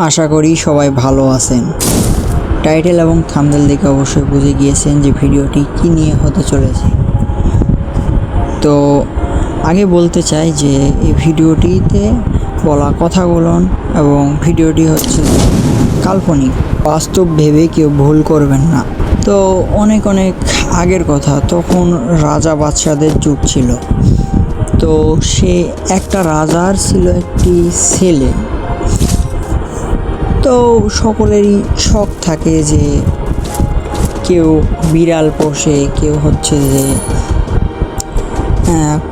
আশা করি সবাই ভালো আছেন। টাইটেল এবং থাম্বনেল দেখে অবশ্যই বুঝে গিয়েছেন যে ভিডিওটি কী নিয়ে হতে চলেছে। তো আগে বলতে চাই যে এই ভিডিওটিতে বলা কথাগুলো এবং ভিডিওটি হচ্ছে কাল্পনিক, বাস্তব ভেবে কেউ ভুল করবেন না। তো অনেক আগের কথা, তখন রাজা বাদশাদের যুগ ছিল। তো সে একটা রাজার ছিল একটি ছেলে। তো সকলেরই শখ থাকে যে কেউ বিড়াল পোষে, কেউ হচ্ছে যে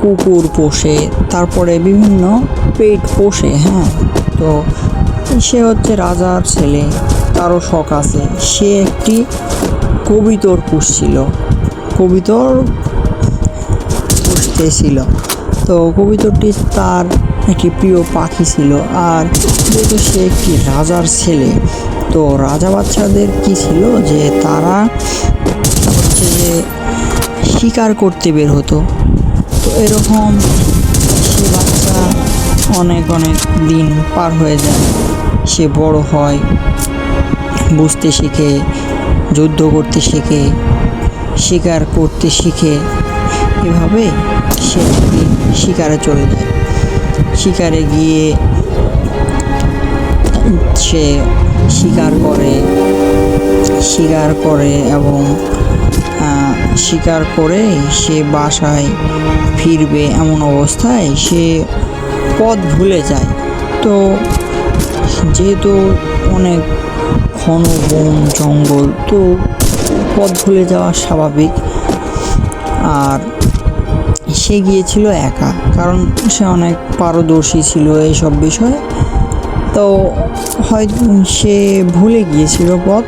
কুকুর পোষে, তারপরে বিভিন্ন পেট পোষে। তো সে হচ্ছে রাজার ছেলে, তারও শখ আছে। সে একটি কবুতর পুষছিল, কবুতর পুষতেছিল। তো কবুতরটি তার একটি প্রিয় পাখি ছিল। আর যেহেতু সে একটি রাজার ছেলে, তো রাজা বাচ্চাদের কি ছিল যে তারা হচ্ছে যে শিকার করতে বের হতো। তো এরকম সে বাচ্চা অনেক দিন পার হয়ে যায়, সে বড় হয়, বুঝতে শিখে, যুদ্ধ করতে শিখে, শিকার করতে শিখে। এভাবে সে একদিন শিকারে চলে যায়। শিকারে গিয়ে সে শিকার করে এবং শিকার করে সে বাসায় ফিরবে এমন অবস্থায় সে পথ ভুলে যায়। তো যেহেতু অনেক ঘন বন জঙ্গল, তো পথ ভুলে যাওয়া স্বাভাবিক। আর সে গিয়েছিল একা, কারণ সে অনেক পারদর্শী ছিল এইসব বিষয়ে। তো হয়তো সে ভুলে গিয়েছিল পথ।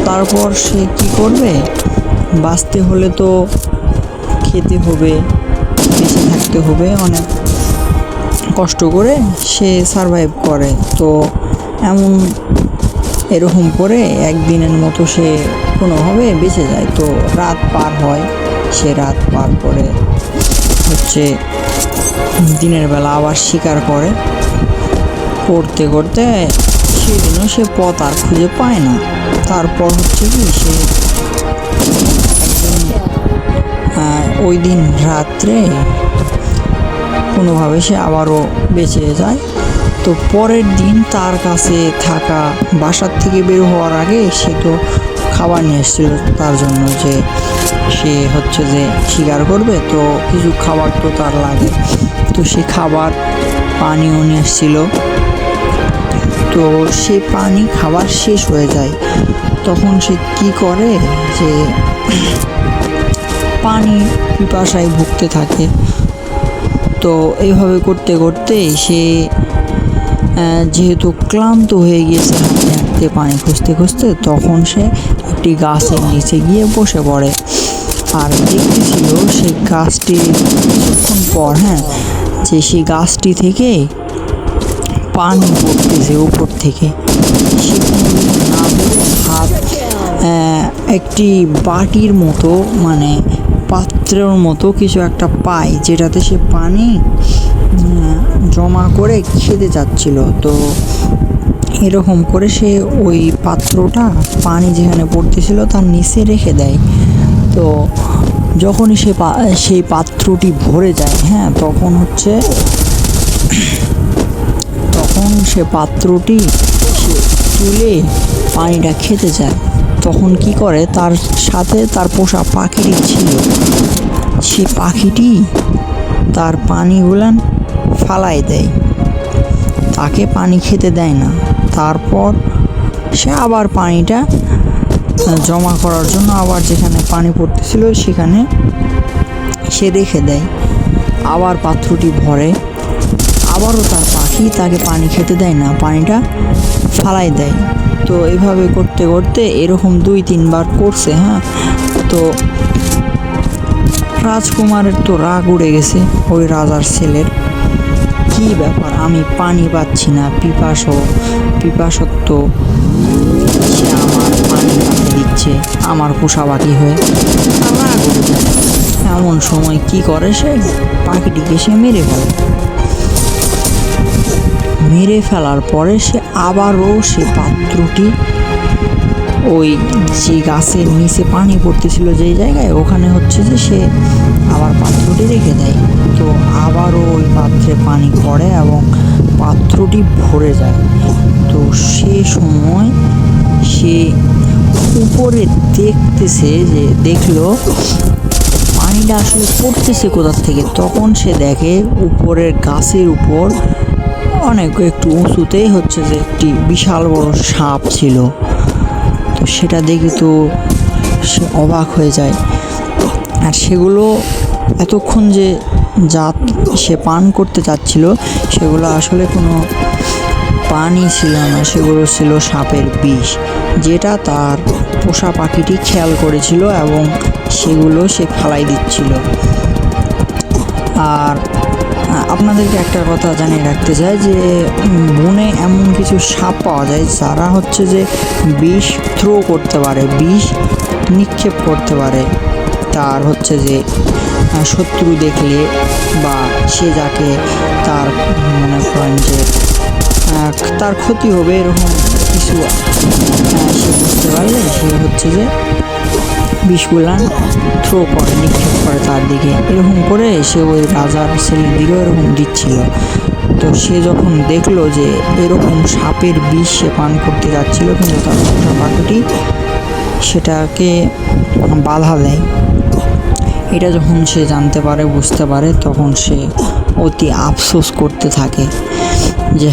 তারপর সে কি করবে, বাঁচতে হলে তো খেতে হবে, বেঁচে থাকতে হবে, অনেক কষ্ট করে সে সারভাইভ করে। তো এরকম করে একদিনের মতো সে কোনোভাবে বেঁচে যায়। তো রাত পার হয়, সে রাত পার করে হচ্ছে দিনের বেলা আবার শিকার করতে সেদিনও সে পথ আর খুঁজে পায় না। তারপর হচ্ছে কি সে ওই দিন রাত্রে কোনোভাবে সে আবারও বেঁচে যায়। তো পরের দিন তার কাছে থাকা, বাসার থেকে বের হওয়ার আগে সে তো খাবার নিয়ে এসেছিল তার জন্য, যে সে হচ্ছে যে শিকার করবে, তো কিছু খাবার তো তার লাগে। তো সে খাবার, পানিও নিয়ে এসেছিল। তো সে খাবার শেষ হয়ে যায়। তখন সে কি করে যে পানি পিপাসায় ভুগতে থাকে। তো এইভাবে করতে সে যেহেতু ক্লান্ত হয়ে গিয়েছে হাঁটতে পানি খুঁজতে, তখন সে একটি গাছের নিচে গিয়ে বসে পড়ে। আর দেখতেছিল সেই গাছটি কিছুক্ষণ পর যে সেই গাছটি থেকে পানি পড়তেছে উপর থেকে। সে না হাত একটি বাটির মতো, মানে পাত্রের মতো কিছু একটা পায়, যেটাতে সে পানি জমা করে খেতে যাচ্ছিল। তো এরকম করে সে ওই পাত্রটা পানি যেখানে পড়তেছিল তার নিচে রেখে দেয়। তো যখনই সেই পাত্রটি ভরে যায়, তখন সে পাত্রটি সে তুলে পানিটা খেতে যায়। তখন কি করে, তার সাথে তার পোষা পাখিটি ছিল। সে পাখিটি তার পানিগুলান ফালাই দেয়, তাকে পানি খেতে দেয় না। তারপর সে আবার পানিটা জমা করার জন্য আবার যেখানে পানি পড়তেছিল সেখানে সে রেখে দেয়। আবার পাত্রটি ভরে, আবারও তার পাখি তাকে পানি খেতে দেয় না, পানিটা ফালাই দেয়। তো এইভাবে করতে এরকম 2-3 বার করছে। তো রাজকুমারের তো রাগ উড়ে গেছে ওই রাজার ছেলের। কি ব্যাপার, আমি পানি পাচ্ছি না, পিপাসত্ব, সে আমার পানি পানি দিচ্ছে আমার পোষা পাখি হয়ে। রাগ উড়ে যায়। এমন সময় কি করে, সে পাখিটিকে সে মেরে ফেলে। মেরে ফেলার পরে সে আবারও সে পাত্রটি ওই যে গাছের নিচে পানি পড়তেছিল যেই জায়গায়, ওখানে হচ্ছে যে সে আবার পাত্রটি রেখে দেয়। তো আবারও ওই পাত্রে পানি পড়ে এবং পাত্রটি ভরে যায়। তো সে সময় সে উপরে দেখতেছে, যে দেখলো পানিটা আসলে পড়তেছে কোথার থেকে। তখন সে দেখে উপরের গাছের উপর অনেক একটু উঁচুতেই হচ্ছে যে একটি বিশাল বড় সাপ ছিল। তো সেটা দেখে তো সে অবাক হয়ে যায়। আর সেগুলো এতক্ষণ যে সে পান করতে চাচ্ছিল, সেগুলো আসলে কোনো পানি ছিল না, সেগুলো ছিল সাপের বিষ, যেটা তার পোষা পাখিটি খেয়াল করেছিল এবং সেগুলো সে ফালাই দিচ্ছিল। আর আপনাদেরকে একটা কথা জানিয়ে রাখতে চাই যে বনে এমন কিছু সাপ পাওয়া যায় যারা হচ্ছে যে বিষ থ্রো করতে পারে, বিষ নিক্ষেপ করতে পারে তার হচ্ছে যে শত্রু দেখলে, বা সে যাকে তার মনে করেন যে তার ক্ষতি হবে এরকম কিছু সে বুঝতে পারলে সে হচ্ছে যে বিষগুলা থ্রো করে, নিক্ষেপ করে তার দিকে। এরকম করে সে ওই রাজার ছেলের দিকেও এরকম দিচ্ছিল। তো সে যখন দেখলো যে এরকম সাপের বিষ সে পান করতে যাচ্ছিল, কিন্তু তার পোষা পাখিটি সেটাকে বাধা দেয়, এটা যখন সে জানতে পারে, বুঝতে পারে, তখন সে অতি আফসোস করতে থাকে যে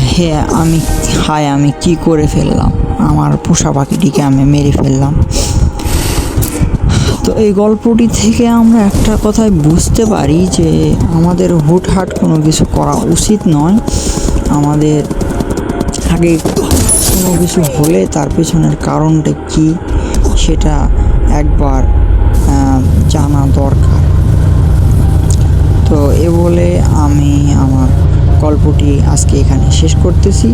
আমি কি করে ফেললাম, আমার পোষা পাখিটিকে আমি মেরে ফেললাম। তো এই গল্পটি থেকে আমরা একটা কথাই বুঝতে পারি যে আমাদের হুটহাট কোনো কিছু করা উচিত নয়। আমাদের আগে কোনো কিছু হলে তার পেছনের কারণটা কী সেটা একবার জানা দরকার। তো এ বলে আমি আমার গল্পটি আজকে এখানে শেষ করতেছি।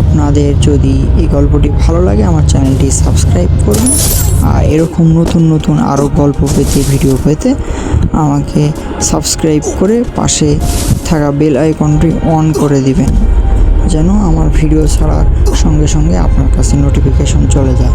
আপনাদের যদি এই গল্পটি ভালো লাগে আমার চ্যানেলটি সাবস্ক্রাইব করবেন, আর এরকম নতুন নতুন আরও গল্প পেতে, ভিডিও পেতে আমাকে সাবস্ক্রাইব করে পাশে থাকা বেল আইকনটি অন করে দিবেন, যেন আমার ভিডিও ছাড়ার সঙ্গে সঙ্গে আপনার কাছে নোটিফিকেশন চলে যায়।